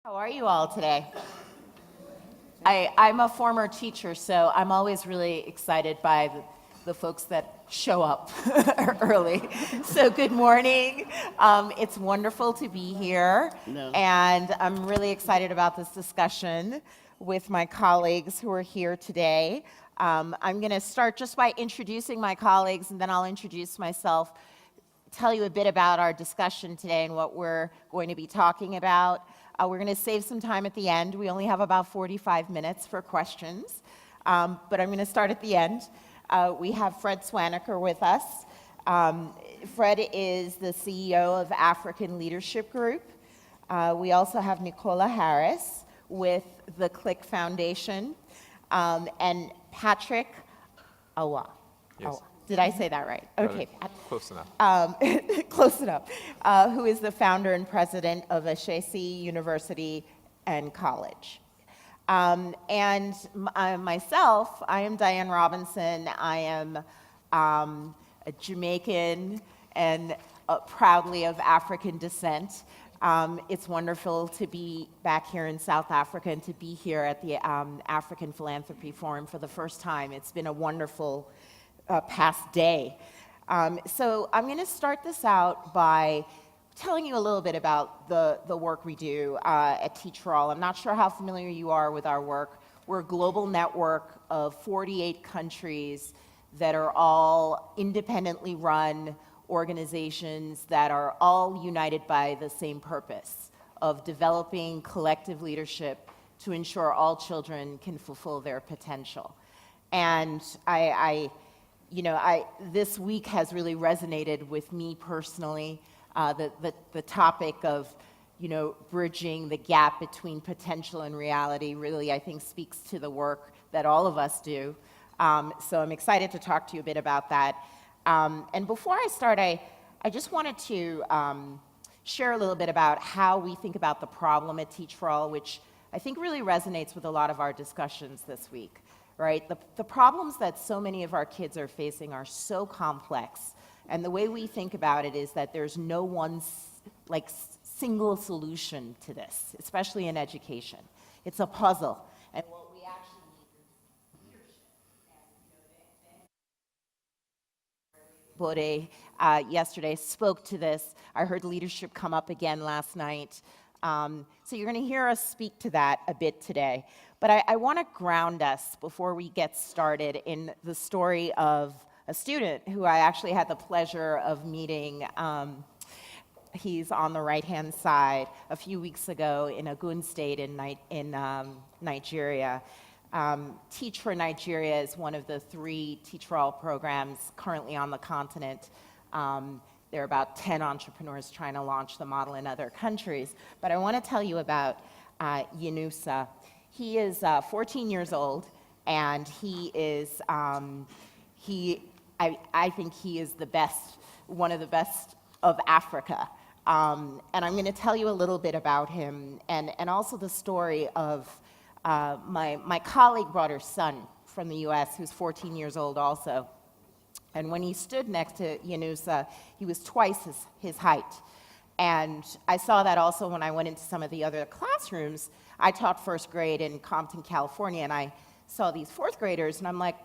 How are you all today? I'm a former teacher, so I'm always really excited by the folks that show up early. So good morning. It's wonderful to be here. No. And I'm really excited about this discussion with my colleagues who are here today. I'm going to start just by introducing my colleagues, and then I'll introduce myself, tell you a bit about our discussion today and what we're going to be talking about. We're going to save some time at the end. We only have about 45 minutes for questions, but I'm going to start at the end. We have Fred Swaniker with us. Fred is the CEO of African Leadership Group. We also have Nicola Harris with the CHEC Foundation, and Patrick Awa. Yes. Did I say that right? Okay. Close enough. Close enough. Who is the founder and president of CHEC University and College. Myself, I am Diane Robinson. I am a Jamaican and proudly of African descent. It's wonderful to be back here in South Africa and to be here at the African Philanthropy Forum for the first time. It's been a wonderful past day. So I'm going to start this out by telling you a little bit about the work we do at Teach for All. I'm not sure how familiar you are with our work. We're a global network of 48 countries that are all independently run organizations that are all united by the same purpose of developing collective leadership to ensure all children can fulfill their potential. And this week has really resonated with me personally. The topic of, bridging the gap between potential and reality really, I think, speaks to the work that all of us do. So I'm excited to talk to you a bit about that. And before I start, I just wanted to share a little bit about how we think about the problem at Teach for All, which I think really resonates with a lot of our discussions this week. Right? The problems that so many of our kids are facing are so complex, and the way we think about it is that there's no one single solution to this, especially in education. It's a puzzle, and what we actually need is leadership. Bode yesterday spoke to this. I heard leadership come up again last night. So you're going to hear us speak to that a bit today. But I want to ground us before we get started in the story of a student who I actually had the pleasure of meeting. He's on the right-hand side a few weeks ago in Ogun State in Nigeria. Teach for Nigeria is one of the 3 Teach for All programs currently on the continent. There are about 10 entrepreneurs trying to launch the model in other countries. But I want to tell you about Yunusa. He is 14 years old, and he is, I think he is the best, one of the best of Africa. And I'm going to tell you a little bit about him, and also the story of my colleague brought her son from the US, who's 14 years old also. And when he stood next to Yunusa, he was twice his height. And I saw that also when I went into some of the other classrooms. I taught first grade in Compton, California, and I saw these fourth graders, and I'm like,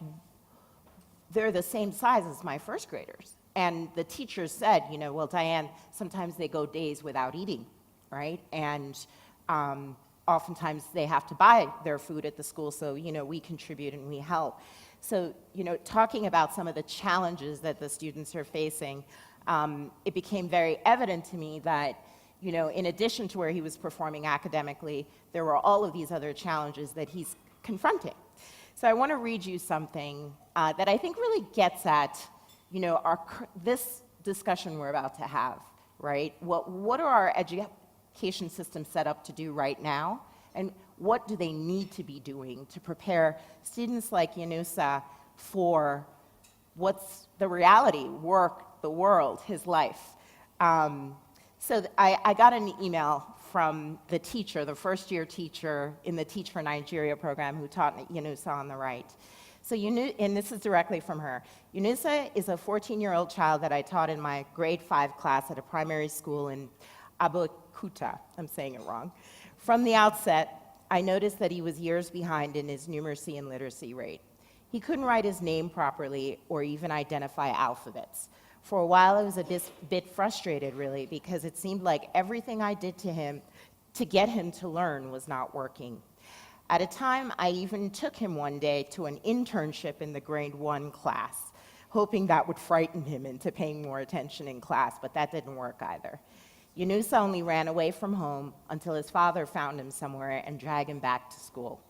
they're the same size as my first graders. And the teachers said, well, Diane, sometimes they go days without eating, right? And oftentimes they have to buy their food at the school, so, we contribute and we help. So, talking about some of the challenges that the students are facing, it became very evident to me that, in addition to where he was performing academically, there were all of these other challenges that he's confronting. So I want to read you something that I think really gets at, this discussion we're about to have, right? What are our education systems set up to do right now? And what do they need to be doing to prepare students like Yunusa for what's the reality, work, the world, his life? So I got an email from the teacher, the first-year teacher in the Teach for Nigeria program who taught Yunusa on the right. So and this is directly from her. Yunusa is a 14-year-old child that I taught in my grade 5 class at a primary school in Abeokuta, I'm saying it wrong, From the outset, I noticed that he was years behind in his numeracy and literacy rate. He couldn't write his name properly or even identify alphabets. For a while, I was a bit frustrated, really, because it seemed like everything I did to him to get him to learn was not working. At a time, I even took him one day to an internship in the grade 1 class, hoping that would frighten him into paying more attention in class, but that didn't work either. Yunusa only ran away from home until his father found him somewhere and dragged him back to school.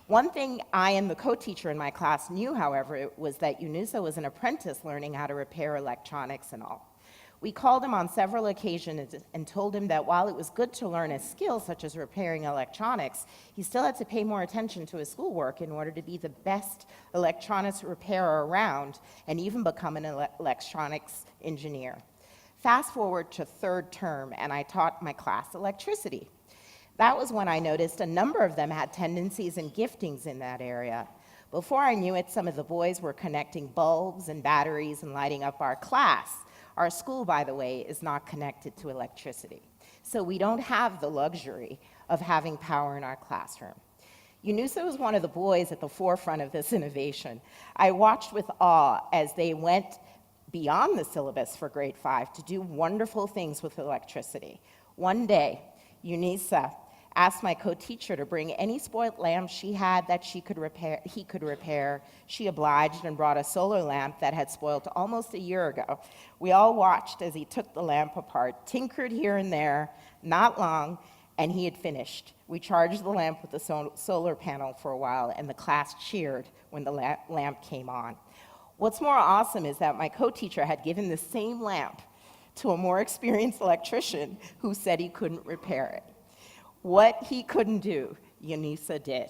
One thing I and the co-teacher in my class knew, however, was that Yunusa was an apprentice learning how to repair electronics and all. We called him on several occasions and told him that while it was good to learn a skill such as repairing electronics, he still had to pay more attention to his schoolwork in order to be the best electronics repairer around and even become an electronics engineer. Fast forward to third term, and I taught my class electricity. That was when I noticed a number of them had tendencies and giftings in that area. Before I knew it, some of the boys were connecting bulbs and batteries and lighting up our class. Our school, by the way, is not connected to electricity, so we don't have the luxury of having power in our classroom. Yunusa was one of the boys at the forefront of this innovation. I watched with awe as they went beyond the syllabus for grade 5 to do wonderful things with electricity. One day, Yunusa asked my co-teacher to bring any spoiled lamp she had that he could repair. She obliged and brought a solar lamp that had spoiled almost a year ago. We all watched as he took the lamp apart, tinkered here and there, not long, and he had finished. We charged the lamp with the solar panel for a while, and the class cheered when the lamp came on. What's more awesome is that my co-teacher had given the same lamp to a more experienced electrician who said he couldn't repair it. What he couldn't do, Yunusa did.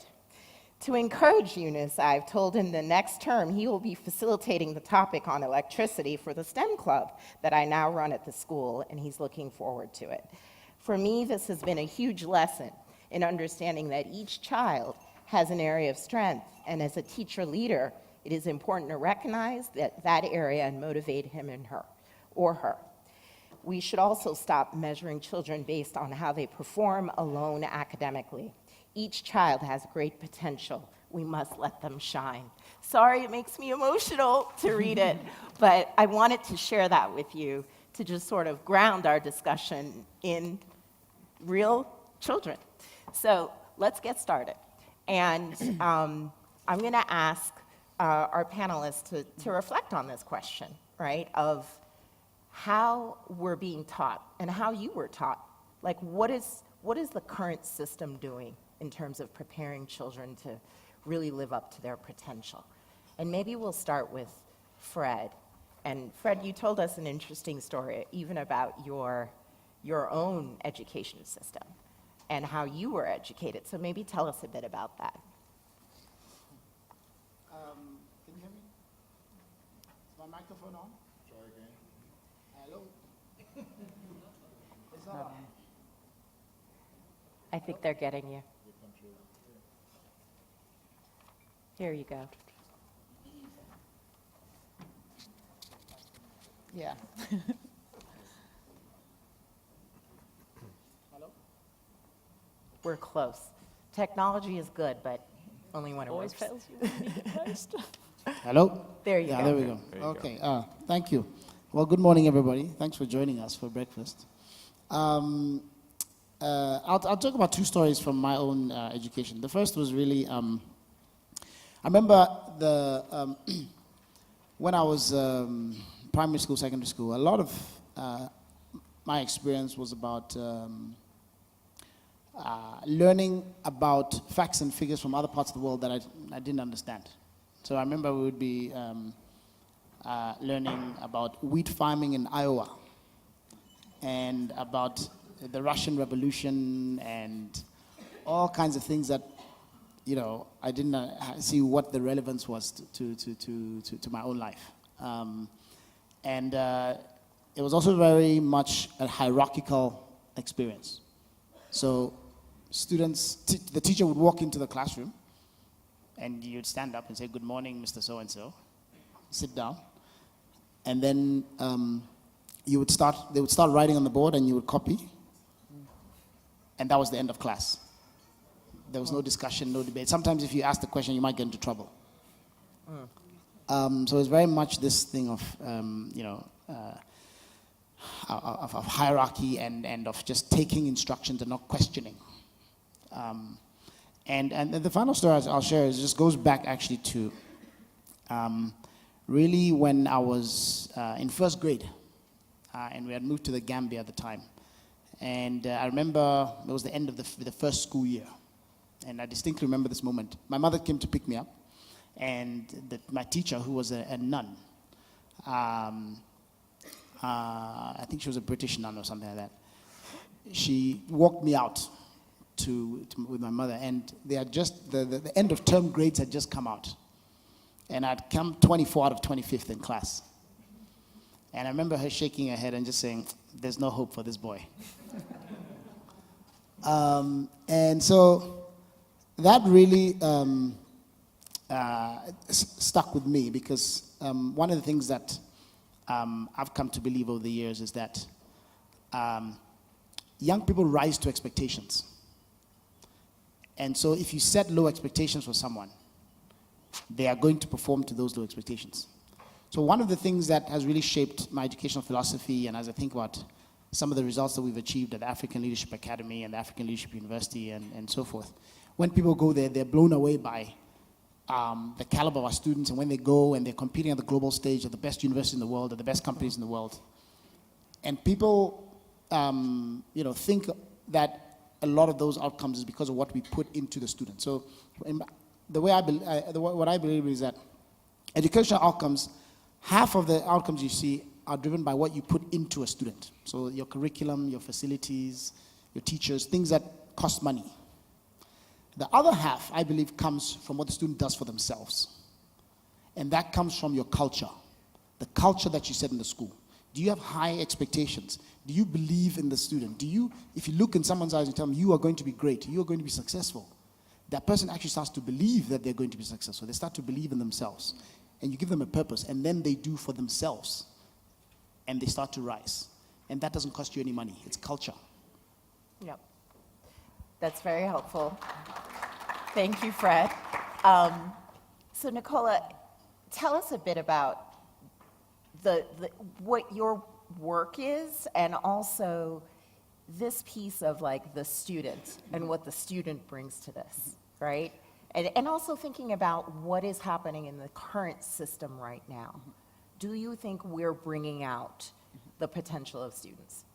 To encourage Yunus, I've told him the next term he will be facilitating the topic on electricity for the STEM club that I now run at the school, and he's looking forward to it. For me, this has been a huge lesson in understanding that each child has an area of strength, and as a teacher leader, it is important to recognize that area and motivate him and her, or her. We should also stop measuring children based on how they perform alone academically. Each child has great potential. We must let them shine. Sorry, it makes me emotional to read it, but I wanted to share that with you to just sort of ground our discussion in real children. So let's get started. And I'm going to ask our panelists to reflect on this question, right, of how we're being taught and how you were taught. Like, what is the current system doing in terms of preparing children to really live up to their potential? And maybe we'll start with Fred. And Fred, you told us an interesting story even about your own education system and how you were educated. So maybe tell us a bit about that. Can you hear me? Is my microphone on? Try again. Hello? It's not on. I think they're getting you. Here you go. Yeah. Hello? We're close. Technology is good, but only when it Always works. fails you when you need it most. Hello? There you Yeah, go. there we go. Okay, thank you. Well, good morning, everybody. Thanks for joining us for breakfast. I'll talk about two stories from my own education. The first was really, I remember when I was primary school, secondary school, a lot of my experience was about learning about facts and figures from other parts of the world that I didn't understand. So I remember we would be learning about wheat farming in Iowa and about the Russian Revolution and all kinds of things that, you know, I didn't see what the relevance was to my own life. And it was also very much a hierarchical experience. So students, the teacher would walk into the classroom and you'd stand up and say, "Good morning, Mr. So-and-so." Sit down. And then they would start writing on the board and you would copy. and that was the end of class. There was no discussion, no debate. Sometimes if you ask the question, you might get into trouble. So it's very much this thing of, of hierarchy and of just taking instructions and not questioning. And the final story I'll share is just goes back actually to really when I was in first grade, and we had moved to the Gambia at the time. And I remember it was the end of the first school year. And I distinctly remember this moment. My mother came to pick me up, and my teacher, who was a nun, I think she was a British nun or something like that, she walked me out with my mother, and they had just, the end of term grades had just come out. And I'd come 24 out of 25th in class. And I remember her shaking her head and just saying, "There's no hope for this boy." And so that really stuck with me because one of the things that I've come to believe over the years is that young people rise to expectations. And so if you set low expectations for someone, they are going to perform to those low expectations. So one of the things that has really shaped my educational philosophy, and as I think about some of the results that we've achieved at the African Leadership Academy and the African Leadership University and so forth, when people go there, they're blown away by the caliber of our students, and when they go and they're competing at the global stage at the best universities in the world, at the best companies in the world. And people, think that a lot of those outcomes is because of what we put into the student. So what I believe is that educational outcomes, half of the outcomes you see are driven by what you put into a student. So your curriculum, your facilities, your teachers, things that cost money. The other half, I believe, comes from what the student does for themselves. And that comes from your culture, the culture that you set in the school. Do you have high expectations? Do you believe in the student? If you look in someone's eyes and tell them, you are going to be great, you are going to be successful, that person actually starts to believe that they're going to be successful. They start to believe in themselves. And you give them a purpose, and then they do for themselves. And they start to rise. And that doesn't cost you any money. It's culture. Yep. That's very helpful. Thank you, Fred. So Nicola, tell us a bit about what your work is, and also this piece of like the student and what the student brings to this, right? And also thinking about what is happening in the current system right now. Do you think we're bringing out the potential of students?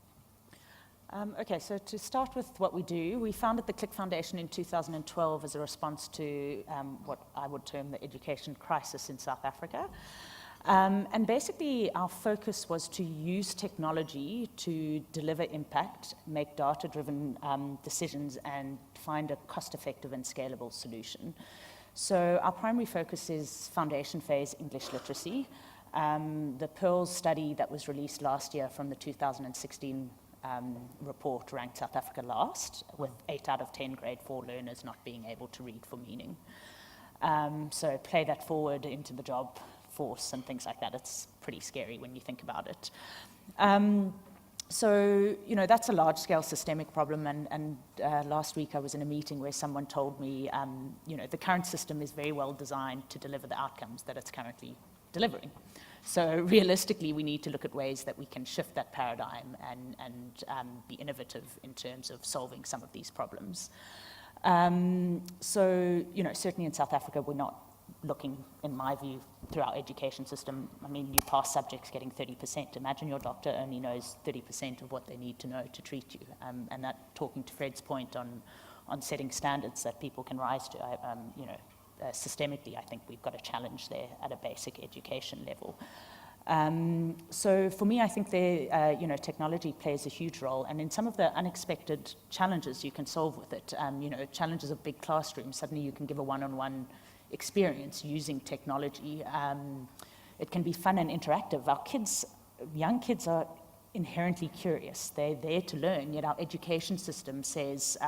Okay, so to start with what we do, we founded the CHEC Foundation in 2012 as a response to what I would term the education crisis in South Africa. And basically, our focus was to use technology to deliver impact, make data-driven decisions, and find a cost-effective and scalable solution. So our primary focus is foundation phase English literacy. The Pearls study that was released last year from the 2016 report ranked South Africa last, with 8 out of 10 grade 4 learners not being able to read for meaning. So play that forward into the job force and things like that. It's pretty scary when you think about it. So, that's a large-scale systemic problem, and last week I was in a meeting where someone told me, the current system is very well designed to deliver the outcomes that it's currently delivering. So realistically, we need to look at ways that we can shift that paradigm and be innovative in terms of solving some of these problems. So, certainly in South Africa, we're not looking, in my view, through our education system. I mean, you pass subjects getting 30%. Imagine your doctor only knows 30% of what they need to know to treat you. And that, talking to Fred's point on setting standards that people can rise to, systemically, I think we've got a challenge there at a basic education level. So for me, I think technology plays a huge role, and in some of the unexpected challenges you can solve with it. Challenges of big classrooms, suddenly you can give a one-on-one experience using technology. It can be fun and interactive. Young kids are inherently curious. They're there to learn, yet our education system says,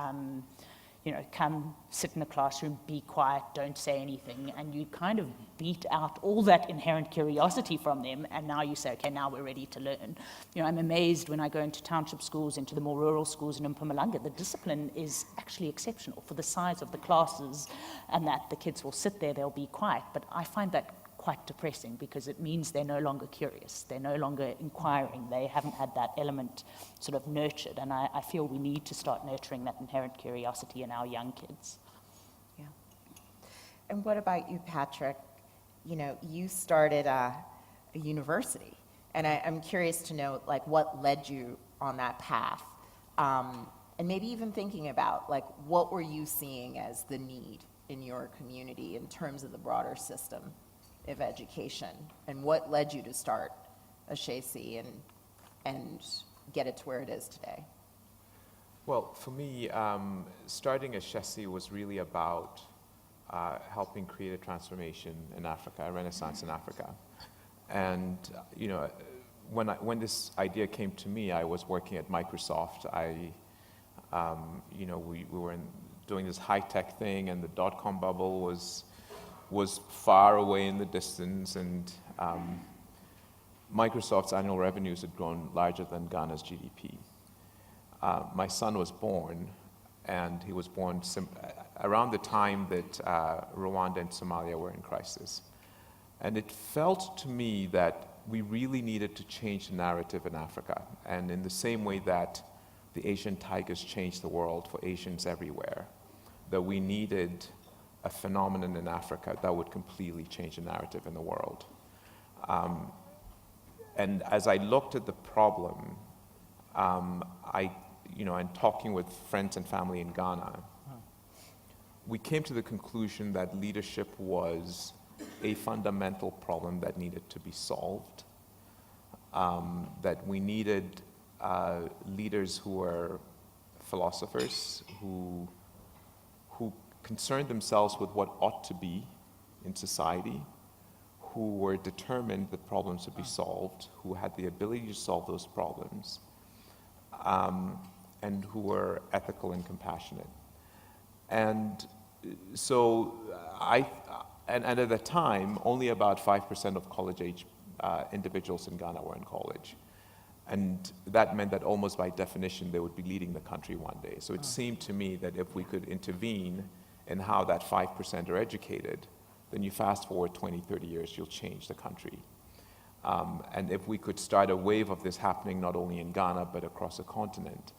come sit in the classroom, be quiet, don't say anything, and you kind of beat out all that inherent curiosity from them, and now you say, okay, now we're ready to learn. I'm amazed when I go into township schools, into the more rural schools in Mpumalanga, the discipline is actually exceptional for the size of the classes, and that the kids will sit there, they'll be quiet, but I find that quite depressing because it means they're no longer curious, they're no longer inquiring, they haven't had that element sort of nurtured, and I feel we need to start nurturing that inherent curiosity in our young kids. Yeah. And what about you, Patrick? You started a university, and I'm curious to know, like, what led you on that path, and maybe even thinking about, like, what were you seeing as the need in your community in terms of the broader system of education, and what led you to start a CHEC and get it to where it is today? Well, for me, starting a CHEC was really about helping create a transformation in Africa, a renaissance in Africa. And when this idea came to me, I was working at Microsoft. We were doing this high-tech thing, and the dot-com bubble was far away in the distance, and Microsoft's annual revenues had grown larger than Ghana's GDP. My son was born, and he was born around the time that Rwanda and Somalia were in crisis. And it felt to me that we really needed to change the narrative in Africa, and in the same way that the Asian tigers changed the world for Asians everywhere, that we needed a phenomenon in Africa that would completely change the narrative in the world. And as I looked at the problem, and talking with friends and family in Ghana, we came to the conclusion that leadership was a fundamental problem that needed to be solved, that we needed leaders who were philosophers, who concerned themselves with what ought to be in society, who were determined that problems would be solved, who had the ability to solve those problems, and who were ethical and compassionate. And so and at the time, only about 5% of college-age individuals in Ghana were in college. And that meant that almost by definition, they would be leading the country one day. So it seemed to me that if we could intervene in how that 5% are educated, then you fast forward 20, 30 years, you'll change the country. And if we could start a wave of this happening not only in Ghana, but across the continent,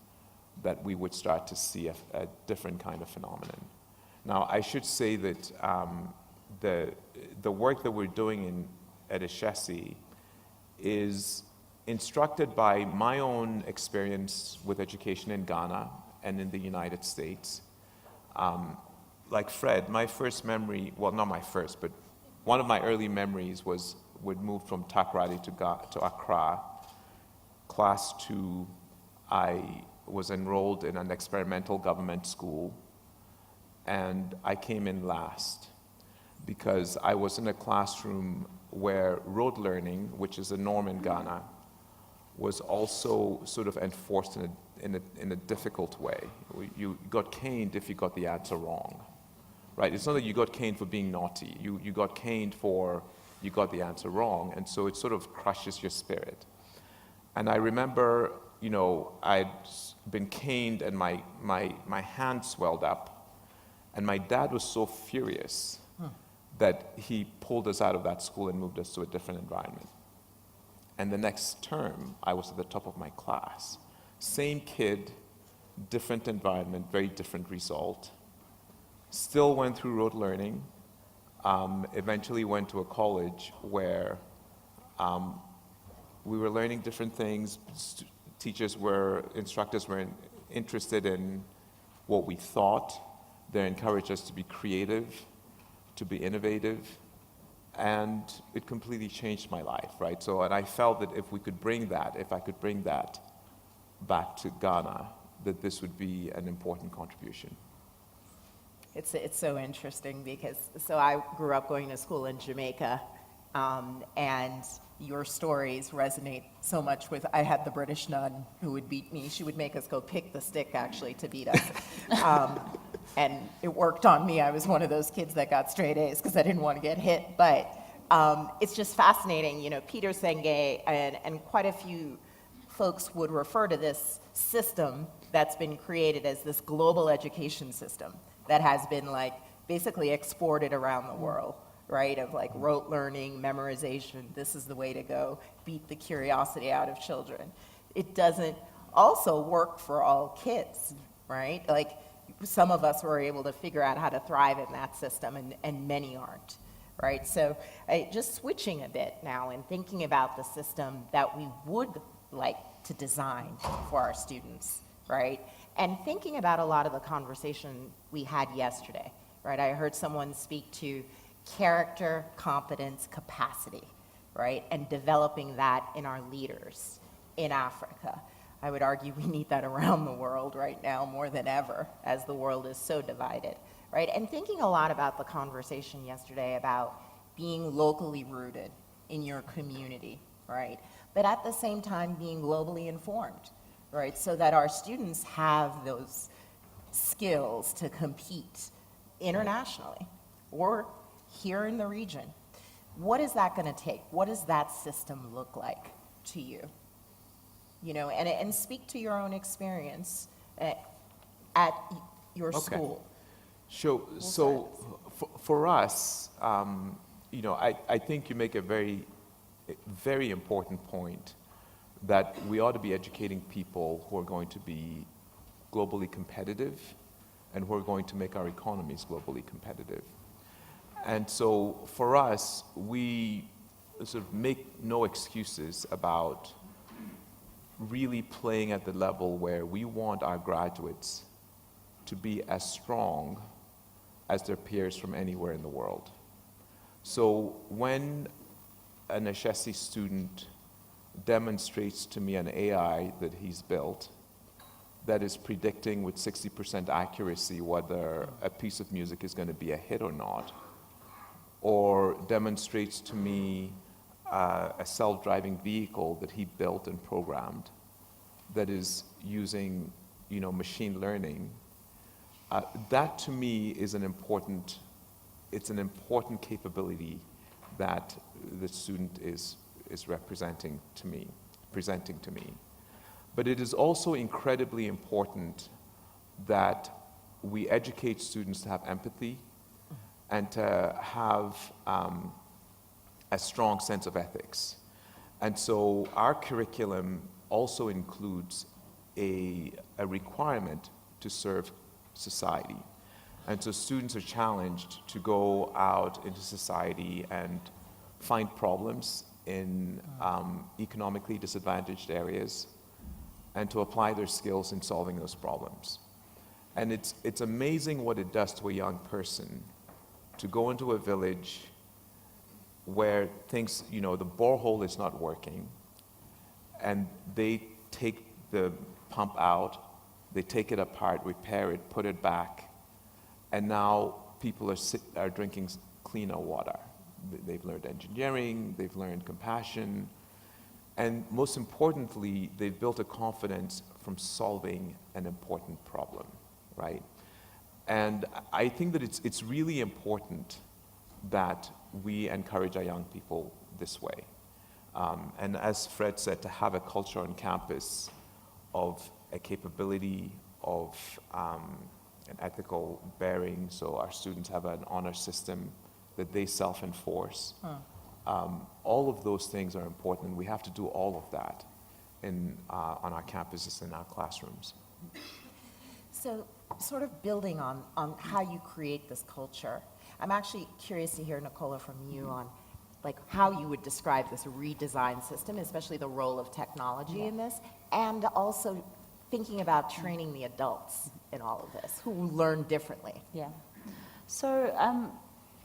that we would start to see a different kind of phenomenon. Now, I should say that the work that we're doing at CHEC is instructed by my own experience with education in Ghana and in the United States. Like Fred, my first memory, well, not my first, but one of my early memories would move from Takoradi to Accra. Class 2, I was enrolled in an experimental government school, and I came in last because I was in a classroom where rote learning, which is a norm in Ghana, was also sort of enforced in a difficult way. You got caned if you got the answer wrong, right? It's not that you got caned for being naughty. You got caned for you got the answer wrong, and so it sort of crushes your spirit. And I remember, I'd been caned and my hand swelled up, and my dad was so furious that he pulled us out of that school and moved us to a different environment. And the next term, I was at the top of my class. Same kid, different environment, very different result. Still went through rote learning. Eventually went to a college where we were learning different things. Instructors were interested in what we thought. They encouraged us to be creative, to be innovative, and it completely changed my life, right? So, and I felt that if I could bring that back to Ghana, that this would be an important contribution. It's so interesting because, I grew up going to school in Jamaica, and your stories resonate so much with, I had the British nun who would beat me. She would make us go pick the stick, actually, to beat us. and it worked on me. I was one of those kids that got straight A's because I didn't want to get hit. But it's just fascinating. You know, Peter Senge and quite a few folks would refer to this system that's been created as this global education system that has been like basically exported around the world, right? Of like rote learning, memorization, this is the way to go, beat the curiosity out of children. It doesn't also work for all kids, right? Like some of us were able to figure out how to thrive in that system and many aren't, right? So just switching a bit now and thinking about the system that we would like to design for our students, right? And thinking about a lot of the conversation we had yesterday, right? I heard someone speak to character, competence, capacity, right? And developing that in our leaders in Africa. I would argue we need that around the world right now more than ever, as the world is so divided, right? And thinking a lot about the conversation yesterday about being locally rooted in your community, right? But at the same time being globally informed, right? So that our students have those skills to compete internationally or here in the region. What is that going to take? What does that system look like to you? You know, and speak to your own experience at your school. Sure. So for us, you know, I think you make a very, very important point that we ought to be educating people who are going to be globally competitive and who are going to make our economies globally competitive. And so for us, we sort of make no excuses about really playing at the level where we want our graduates to be as strong as their peers from anywhere in the world. So when an HEC student demonstrates to me an AI that he's built that is predicting with 60% accuracy whether a piece of music is going to be a hit or not, or demonstrates to me a self-driving vehicle that he built and programmed that is using, you know, machine learning, that to me is an important capability that the student is presenting to me. But it is also incredibly important that we educate students to have empathy and to have a strong sense of ethics. And so our curriculum also includes a requirement to serve society. And so students are challenged to go out into society and find problems in economically disadvantaged areas and to apply their skills in solving those problems. And it's amazing what it does to a young person to go into a village where things, you know, the borehole is not working, and they take the pump out, they take it apart, repair it, put it back, and now people are drinking cleaner water. They've learned engineering, they've learned compassion, and most importantly, they've built a confidence from solving an important problem, right? And I think that it's really important that we encourage our young people this way. And as Fred said, to have a culture on campus of a capability of an ethical bearing, so our students have an honor system that they self-enforce. All of those things are important. We have to do all of that on our campuses, in our classrooms. So sort of building on how you create this culture, I'm actually curious to hear, Nicola, from you on like how you would describe this redesign system, especially the role of technology in this, and also thinking about training the adults in all of this who learn differently. Yeah. So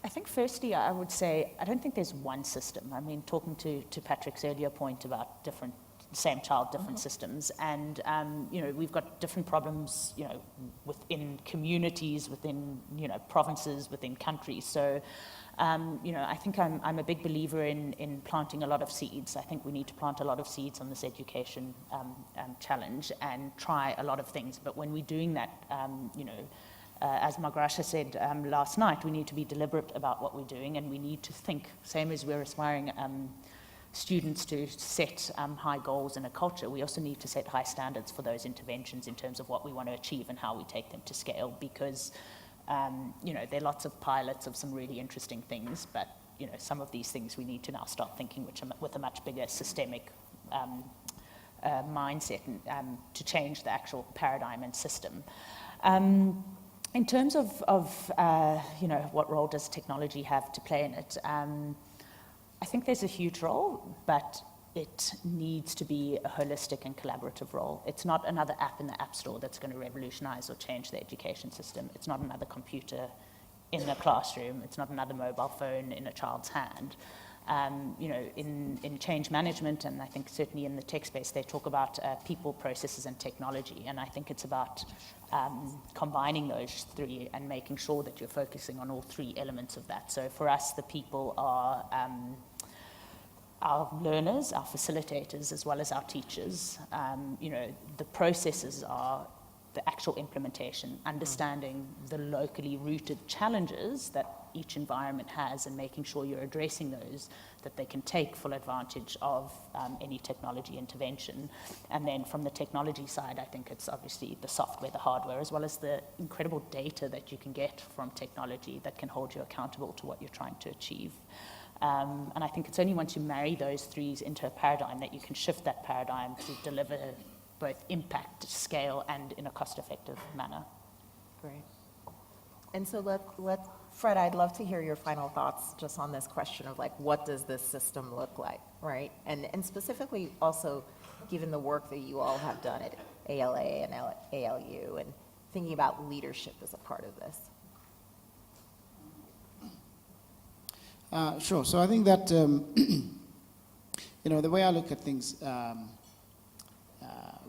I think firstly I would say I don't think there's one system. I mean, talking to Patrick's earlier point about different, same child, different systems, and you know, we've got different problems, you know, within communities, within, you know, provinces, within countries. So you know, I think I'm a big believer in planting a lot of seeds. I think we need to plant a lot of seeds on this education challenge and try a lot of things. But when we're doing that, you know, as Magrasha said last night, we need to be deliberate about what we're doing, and we need to think, same as we're aspiring students to set high goals in a culture, we also need to set high standards for those interventions in terms of what we want to achieve and how we take them to scale, because there are lots of pilots of some really interesting things, but some of these things we need to now start thinking with a much bigger systemic mindset to change the actual paradigm and system. In terms of what role does technology have to play in it, I think there's a huge role, but it needs to be a holistic and collaborative role. It's not another app in the App Store that's going to revolutionize or change the education system. It's not another computer in the classroom. It's not another mobile phone in a child's hand. In change management, and I think certainly in the tech space, they talk about people, processes, and technology. And I think it's about combining those three and making sure that you're focusing on all three elements of that. So for us, the people are our learners, our facilitators, as well as our teachers. The processes are the actual implementation, understanding the locally rooted challenges that each environment has and making sure you're addressing those, that they can take full advantage of any technology intervention. And then from the technology side, I think it's obviously the software, the hardware, as well as the incredible data that you can get from technology that can hold you accountable to what you're trying to achieve. And I think it's only once you marry those three into a paradigm that you can shift that paradigm to deliver both impact, scale, and in a cost-effective manner. Great. And so Fred, I'd love to hear your final thoughts just on this question of what does this system look like, right? And specifically also given the work that you all have done at ALA and ALU and thinking about leadership as a part of this. Sure. So I think that, the way I look at things,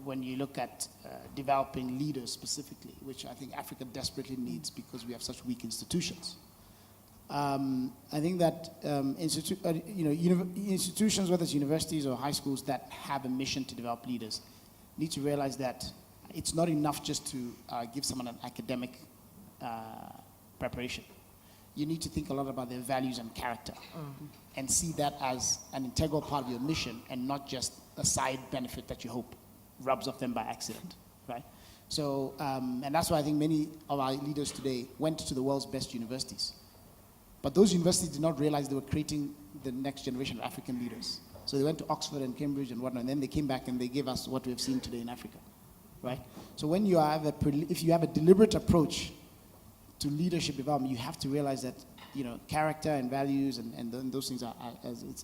when you look at developing leaders specifically, which I think Africa desperately needs because we have such weak institutions. I think that institutions, whether it's universities or high schools that have a mission to develop leaders, need to realize that it's not enough just to give someone an academic preparation. You need to think a lot about their values and character and see that as an integral part of your mission and not just a side benefit that you hope rubs off them by accident, right? So, and that's why I think many of our leaders today went to the world's best universities. But those universities did not realize they were creating the next generation of African leaders. So they went to Oxford and Cambridge and whatnot, and then they came back and they gave us what we've seen today in Africa, right? So when you have if you have a deliberate approach to leadership development, you have to realize that character and values and those things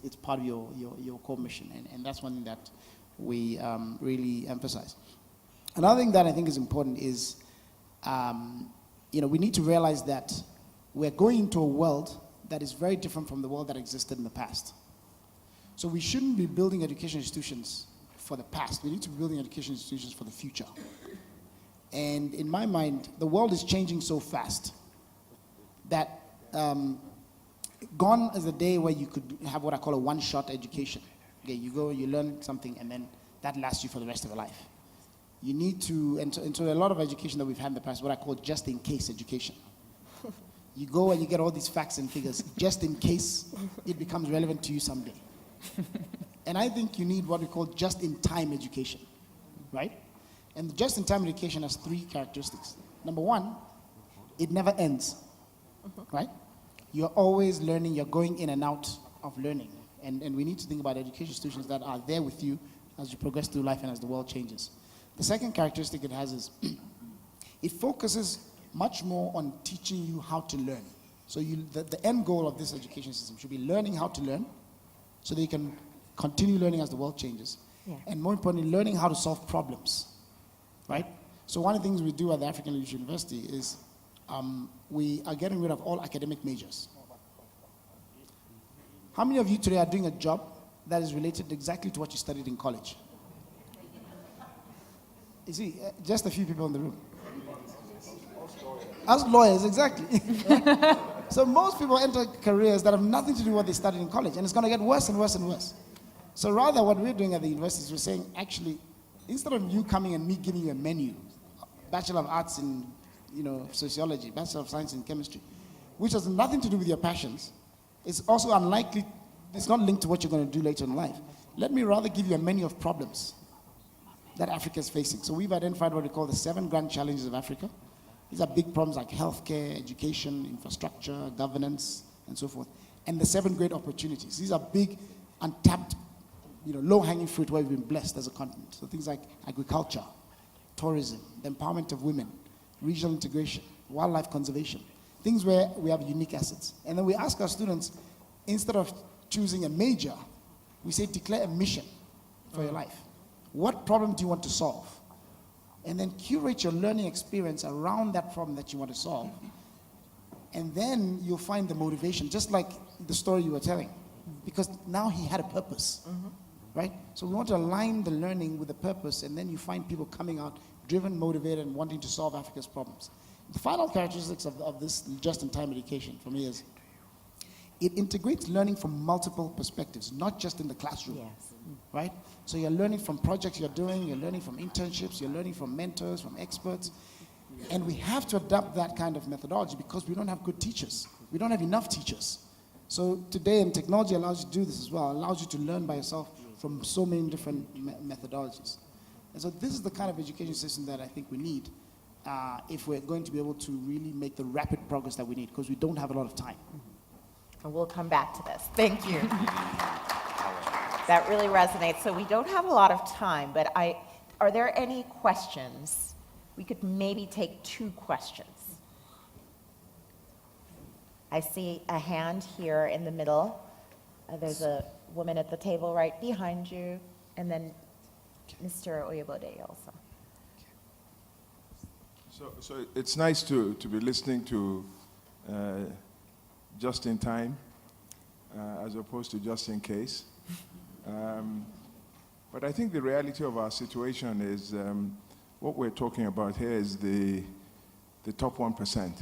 it's part of your core mission, and that's one thing that we really emphasize. Another thing that I think is important is we need to realize that we're going into a world that is very different from the world that existed in the past. So we shouldn't be building education institutions for the past. We need to be building education institutions for the future. And in my mind, the world is changing so fast that gone is the day where you could have what I call a one-shot education. Okay, you go, you learn something, and then that lasts you for the rest of your life. You need to, and so a lot of education that we've had in the past, what I call just-in-case education. You go and you get all these facts and figures, just in case it becomes relevant to you someday. And I think you need what we call just-in-time education, right? And the just-in-time education has three characteristics. Number one, it never ends, right? You're always learning, you're going in and out of learning. And we need to think about education institutions that are there with you as you progress through life and as the world changes. The second characteristic it has is it focuses much more on teaching you how to learn. So the end goal of this education system should be learning how to learn so that you can continue learning as the world changes. Yeah. And more importantly, learning how to solve problems, right? So one of the things we do at the African Leadership University is we are getting rid of all academic majors. How many of you today are doing a job that is related exactly to what you studied in college? You see, just a few people in the room. As lawyers, exactly. So most people enter careers that have nothing to do with what they studied in college, and it's going to get worse and worse and worse. So rather, what we're doing at the university is we're saying, actually, instead of you coming and me giving you a menu, Bachelor of Arts in sociology, Bachelor of Science in Chemistry, which has nothing to do with your passions. It's also unlikely, it's not linked to what you're going to do later in life. Let me rather give you a menu of problems that Africa is facing. So we've identified what we call the 7 grand challenges of Africa. These are big problems like healthcare, education, infrastructure, governance, and so forth. And the 7 great opportunities. These are big, untapped, low-hanging fruit where we've been blessed as a continent. So things like agriculture, tourism, the empowerment of women, regional integration, wildlife conservation, things where we have unique assets. And then we ask our students, instead of choosing a major, we say declare a mission for your life. What problem do you want to solve? And then curate your learning experience around that problem that you want to solve. And then you'll find the motivation, just like the story you were telling, because now he had a purpose, right? So we want to align the learning with the purpose, and then you find people coming out driven, motivated, and wanting to solve Africa's problems. The final characteristics of this just-in-time education for me is it integrates learning from multiple perspectives, not just in the classroom, right? So you're learning from projects you're doing, you're learning from internships, you're learning from mentors, from experts, and we have to adapt that kind of methodology because we don't have good teachers. We don't have enough teachers. So today, and technology allows you to do this as well, allows you to learn by yourself from so many different methodologies. And so this is the kind of education system that I think we need if we're going to be able to really make the rapid progress that we need, because we don't have a lot of time. And we'll come back to this. Thank you. That really resonates. So we don't have a lot of time, but are there any questions? We could maybe take 2 questions. I see a hand here in the middle. There's a woman at the table right behind you, and then Mr. Oyebode also. So it's nice to be listening to just in time as opposed to just in case. But I think the reality of our situation is what we're talking about here is the top 1%.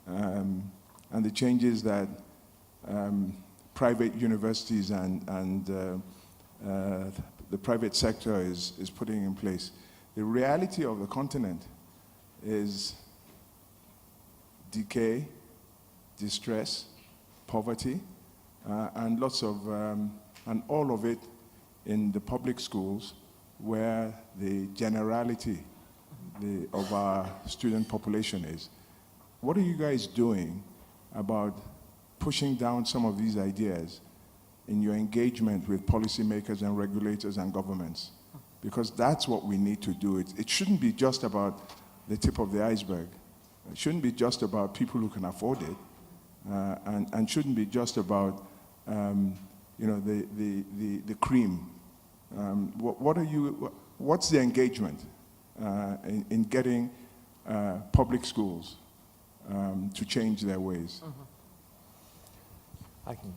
And the changes that private universities and the private sector is putting in place. The reality of the continent is decay, distress, poverty, and lots of, and all of it in the public schools where the generality of our student population is. What are you guys doing about pushing down some of these ideas in your engagement with policymakers and regulators and governments? Because that's what we need to do. It shouldn't be just about the tip of the iceberg. It shouldn't be just about people who can afford it, and shouldn't be just about the cream. What's the engagement in getting public schools to change their ways?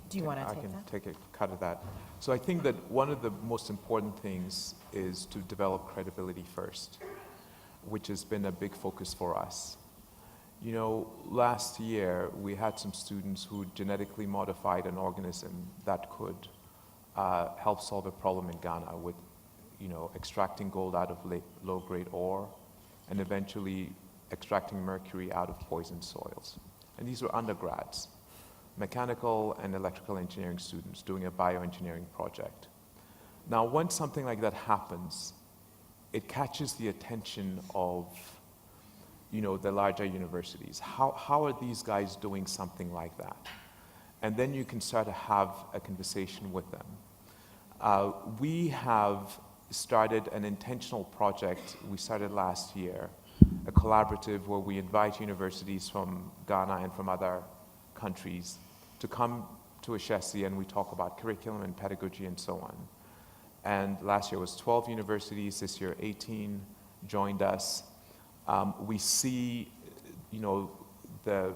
Do you want to I take can that? take a cut of that. So I think that one of the most important things is to develop credibility first, which has been a big focus for us. Last year we had some students who genetically modified an organism that could help solve a problem in Ghana with, extracting gold out of low-grade ore and eventually extracting mercury out of poisoned soils. And these were undergrads, mechanical and electrical engineering students doing a bioengineering project. Now, when something like that happens, it catches the attention of, the larger universities. How are these guys doing something like that? And then you can start to have a conversation with them. We have started an intentional project we started last year, a collaborative where we invite universities from Ghana and from other countries to come to a CHEC, and we talk about curriculum and pedagogy and so on. And last year was 12 universities, this year 18 joined us. We see, the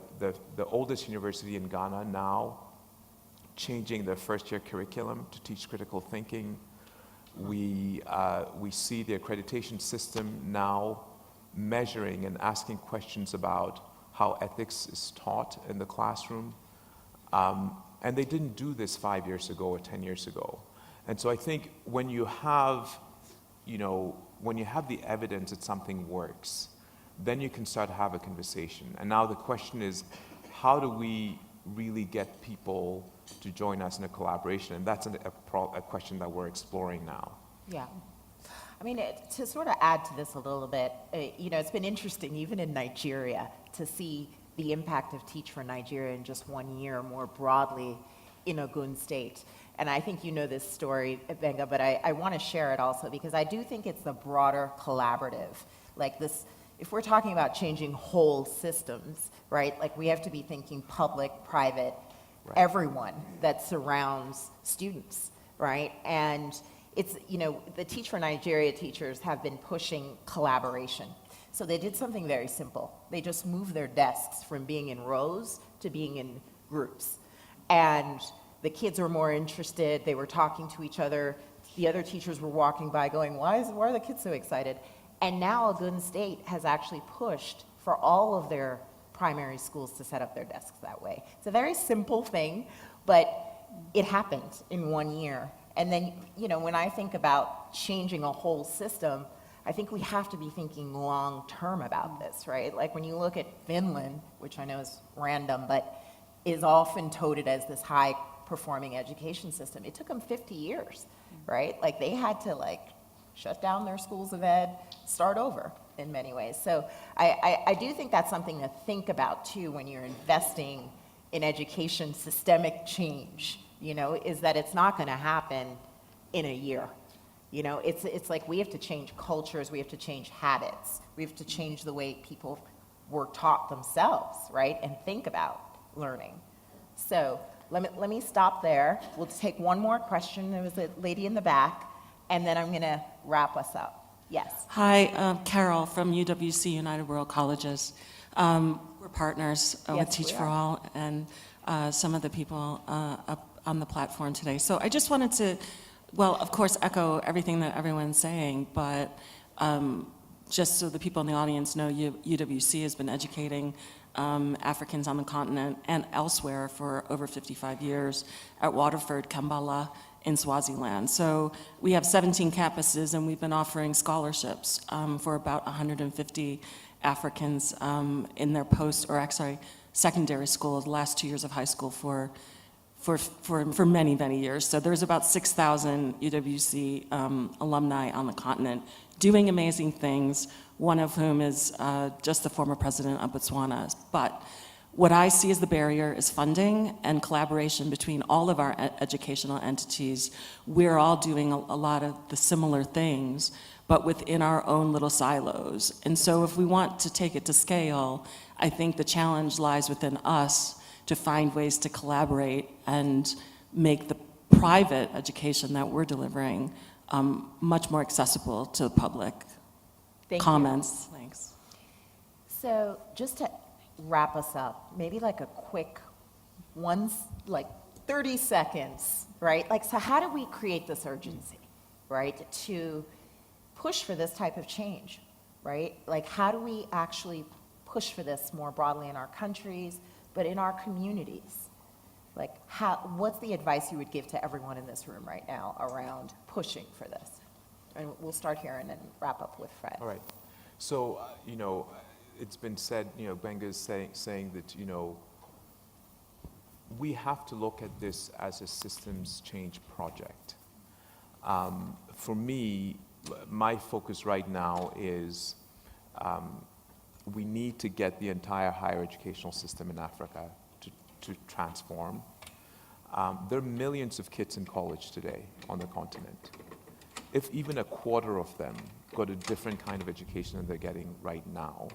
oldest university in Ghana now changing their first-year curriculum to teach critical thinking. We see the accreditation system now measuring and asking questions about how ethics is taught in the classroom. And they didn't do this 5 years ago or 10 years ago. And so I think when you have the evidence that something works, then you can start to have a conversation. And now the question is, how do we really get people to join us in a collaboration? And that's a question that we're exploring now. Yeah. I mean, to sort of add to this a little bit, it's been interesting, even in Nigeria, to see the impact of Teach for Nigeria in just 1 year more broadly in Ogun State. And I think you know this story, Benga, but I want to share it also because I do think it's the broader collaborative. Like this, if we're talking about changing whole systems, right, like we have to be thinking public, private, everyone that surrounds students, right? And it's, the Teach for Nigeria teachers have been pushing collaboration. So they did something very simple. They just moved their desks from being in rows to being in groups. And the kids were more interested. They were talking to each other. The other teachers were walking by going, why are the kids so excited? And now Ogun State has actually pushed for all of their primary schools to set up their desks that way. It's a very simple thing, but it happened in 1 year. And then, when I think about changing a whole system, I think we have to be thinking long term about this, right? Like when you look at Finland, which I know is random, but is often touted as this high performing education system. It took them 50 years, right? Like they had to shut down their schools of ed, start over in many ways. So I do think that's something to think about too when you're investing in education systemic change, is that it's not gonna happen in a year. It's like we have to change cultures, we have to change habits, we have to change the way people were taught themselves, right? And think about learning. So let me stop there. We'll take one more question. There was a lady in the back, and then I'm gonna wrap us up. Yes. Hi, Carol from UWC, United World Colleges. We're partners with Yes, Teach we for are. All and some of the people up on the platform today. So I just wanted to, well, of course, echo everything that everyone's saying, but just so the people in the audience know, UWC has been educating Africans on the continent and elsewhere for over 55 years at Waterford, Kambala, in Swaziland. So we have 17 campuses, and we've been offering scholarships for about 150 Africans in their secondary school, the last 2 years of high school for many, many years. So there's about 6,000 UWC alumni on the continent doing amazing things, one of whom is just the former president of Botswana. But what I see as the barrier is funding and collaboration between all of our educational entities. We're all doing a lot of the similar things, but within our own little silos. And so if we want to take it to scale, I think the challenge lies within us to find ways to collaborate and make the private education that we're delivering much more accessible to the public. Thank you. Comments? Thanks. So just to wrap us up, maybe like a quick 30 seconds, right? So how do we create this urgency, right? To push for this type of change, right? How do we actually push for this more broadly in our countries, but in our communities? What's the advice you would give to everyone in this room right now around pushing for this? And we'll start here and then wrap up with Fred. All right. So, it's been said, Benga is saying that, we have to look at this as a systems change project. For me, my focus right now is we need to get the entire higher educational system in Africa to transform. There are millions of kids in college today on the continent. If even a quarter of them got a different kind of education than they're getting right now,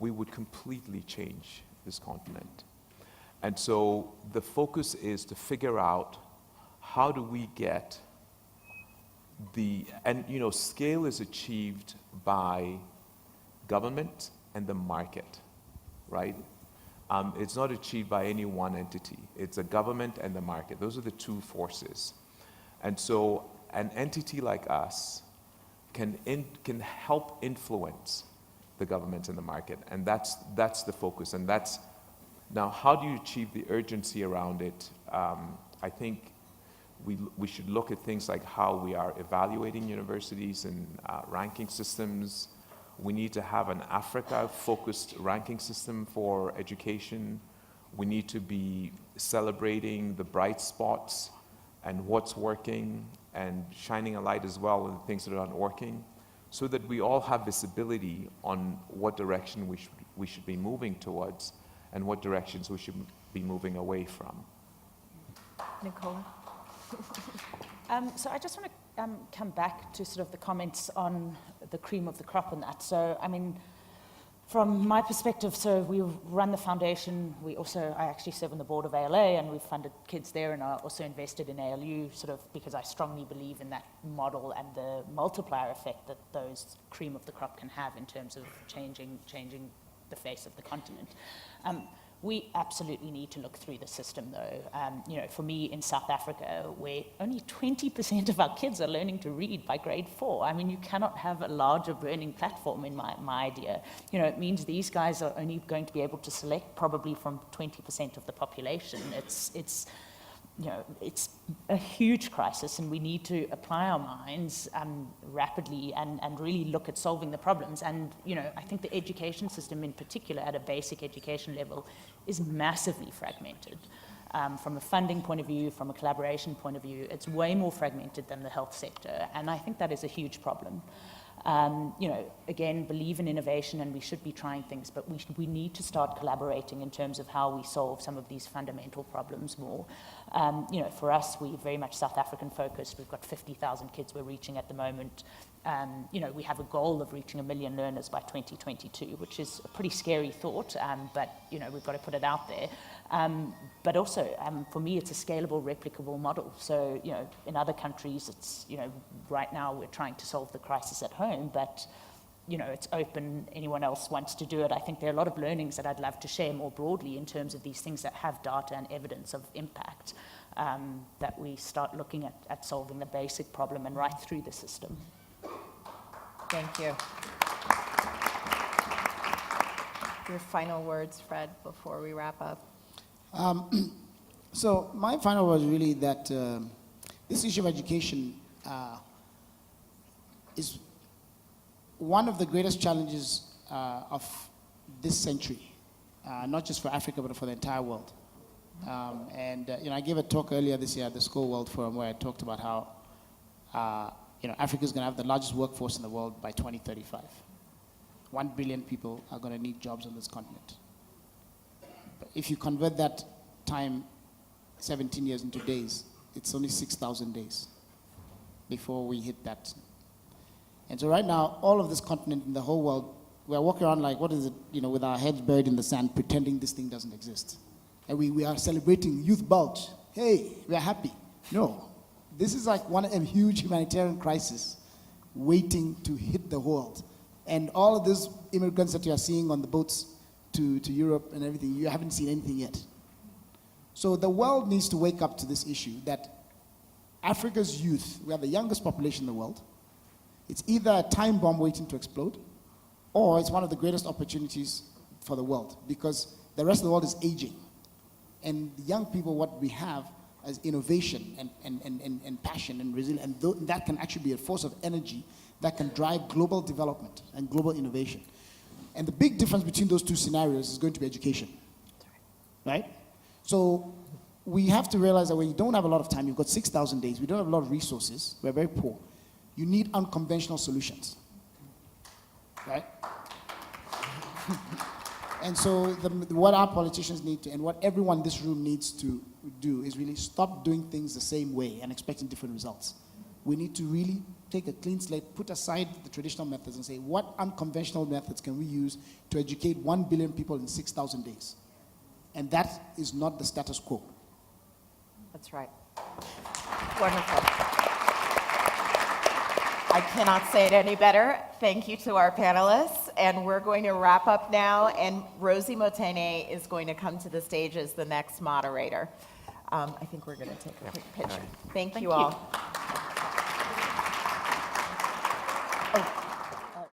we would completely change this continent. And so the focus is to figure out how do we get scale is achieved by government and the market, right? It's not achieved by any one entity. It's a government and the market. Those are the two forces. And so an entity like us can help influence the government and the market, and that's the focus. And that's now, how do you achieve the urgency around it? I think we should look at things like how we are evaluating universities and ranking systems, We need to have an Africa-focused ranking system for education. We need to be celebrating the bright spots and what's working and shining a light as well on the things that aren't working, so that we all have visibility on what direction we should be moving towards and what directions we should be moving away from. Nicola? So I just want to come back to sort of the comments on the cream of the crop and that. So, I mean, from my perspective, so we run the foundation. I actually serve on the board of ALA, and we've funded kids there, and are also invested in ALU, sort of because I strongly believe in that model and the multiplier effect that those cream of the crop can have in terms of changing the face of the continent. We absolutely need to look through the system, though. For me, in South Africa, where only 20% of our kids are learning to read by grade 4, I mean, you cannot have a larger burning platform in my idea. It means these guys are only going to be able to select probably from 20% of the population. It's a huge crisis, and we need to apply our minds rapidly and really look at solving the problems. And, I think the education system in particular, at a basic education level, is massively fragmented. From a funding point of view, from a collaboration point of view, it's way more fragmented than the health sector, and I think that is a huge problem. Again, believe in innovation, and we should be trying things, but we need to start collaborating in terms of how we solve some of these fundamental problems more. For us, we're very much South African focused. We've got 50,000 kids we're reaching at the moment. We have a goal of reaching 1 million learners by 2022, which is a pretty scary thought, but we've got to put it out there. But also, for me, it's a scalable, replicable model. So, in other countries, it's, right now we're trying to solve the crisis at home, but, it's open, anyone else wants to do it. I think there are a lot of learnings that I'd love to share more broadly in terms of these things that have data and evidence of impact, that we start looking at solving the basic problem and right through the system. Thank you. Your final words, Fred, before we wrap up. So my final was really that this issue of education is one of the greatest challenges of this century, not just for Africa, but for the entire world. I gave a talk earlier this year at the School World Forum where I talked about how Africa is going to have the largest workforce in the world by 2035. 1 billion people are going to need jobs on this continent. But if you convert that time 17 years into days, it's only 6,000 days before we hit that. And so right now, all of this continent in the whole world, we're walking around like, what is it, with our heads buried in the sand, pretending this thing doesn't exist. And we are celebrating youth bulge. Hey, we are happy. No, this is like a huge humanitarian crisis waiting to hit the world. And all of these immigrants that you are seeing on the boats to Europe and everything, you haven't seen anything yet. So the world needs to wake up to this issue that Africa's youth, we are the youngest population in the world. It's either a time bomb waiting to explode, or it's one of the greatest opportunities for the world, because the rest of the world is aging. And the young people, what we have as innovation and passion and resilience, and that can actually be a force of energy that can drive global development and global innovation. And the big difference between those two scenarios is going to be education, right? So we have to realize that when you don't have a lot of time, you've got 6,000 days, we don't have a lot of resources, we're very poor. You need unconventional solutions, right? And so what our politicians need to, and what everyone in this room needs to do, is really stop doing things the same way and expecting different results. We need to really take a clean slate, put aside the traditional methods and say, what unconventional methods can we use to educate 1 billion people in 6,000 days? And that is not the status quo. That's right. Wonderful. I cannot say it any better. Thank you to our panelists. And we're going to wrap up now. And Rosie Motene is going to come to the stage as the next moderator. I think we're going to take a quick picture. Thank you all.